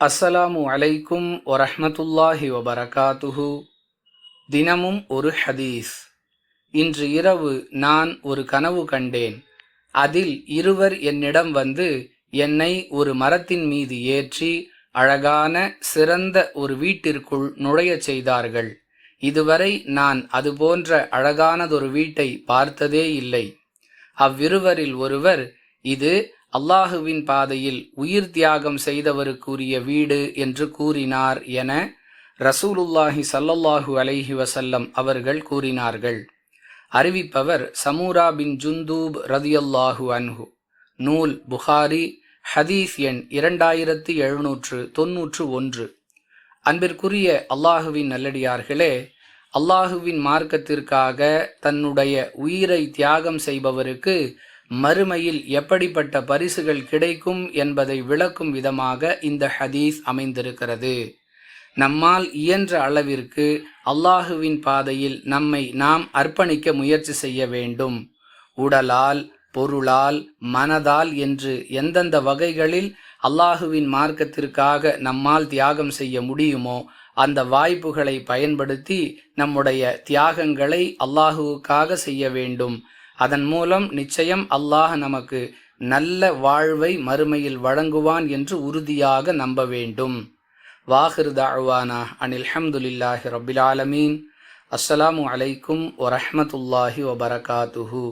அஸ்ஸலாமு அலைக்கும் வரஹ்மத்துல்லாஹி வபரகாத்துஹு. தினமும் ஒரு ஹதீஸ். இன்று இரவு நான் ஒரு கனவு கண்டேன். அதில் இருவர் என்னிடம் வந்து என்னை ஒரு மரத்தின் மீது ஏற்றி அழகான சிறந்த ஒரு வீட்டிற்குள் நுழையச் செய்தார்கள். இதுவரை நான் அதுபோன்ற அழகானதொரு வீட்டை பார்த்ததே இல்லை. அவ்விருவரில் ஒருவர், இது அல்லாஹுவின் பாதையில் உயிர் தியாகம் செய்தவருக்குரிய வீடு என்று கூறினார் என ரசூலுல்லாஹி ஸல்லல்லாஹு அலைஹி வஸல்லம் அவர்கள் கூறினார்கள். அறிவிப்பவர் சமூரா பின் ஜுந்தூப் ரதியல்லாஹு அன்ஹு. நூல் புகாரி, ஹதீஸ் எண் 2791. அன்பிற்குரிய அல்லாஹுவின் நல்லடியார்களே, அல்லாஹுவின் மார்க்கத்திற்காக தன்னுடைய உயிரை தியாகம் செய்பவருக்கு மறுமையில் எப்படிப்பட்ட பரிசுகள் கிடைக்கும் என்பதை விளக்கும் விதமாக இந்த ஹதீஸ் அமைந்திருக்கிறது. நம்மால் இயன்ற அளவிற்கு அல்லாஹுவின் பாதையில் நம்மை நாம் அர்ப்பணிக்க முயற்சி செய்ய வேண்டும். உடலால், பொருளால், மனதால் என்று எந்தெந்த வகைகளில் அல்லாஹுவின் மார்க்கத்திற்காக நம்மால் தியாகம் செய்ய முடியுமோ அந்த வாய்ப்புகளை பயன்படுத்தி நம்முடைய தியாகங்களை அல்லாஹுவுக்காக செய்ய வேண்டும். அதன் மூலம் நிச்சயம் அல்லாஹ் நமக்கு நல்ல வாழ்வை மறுமையில் வழங்குவான் என்று உறுதியாக நம்ப வேண்டும். வாஹிர் தஅவானா அனில் ஹம்துலில்லாஹி ரப்பில் ஆலமீன். அஸ்ஸலாமு அலைக்கும் வரஹ்மத்துல்லாஹி வபரகாத்துஹு.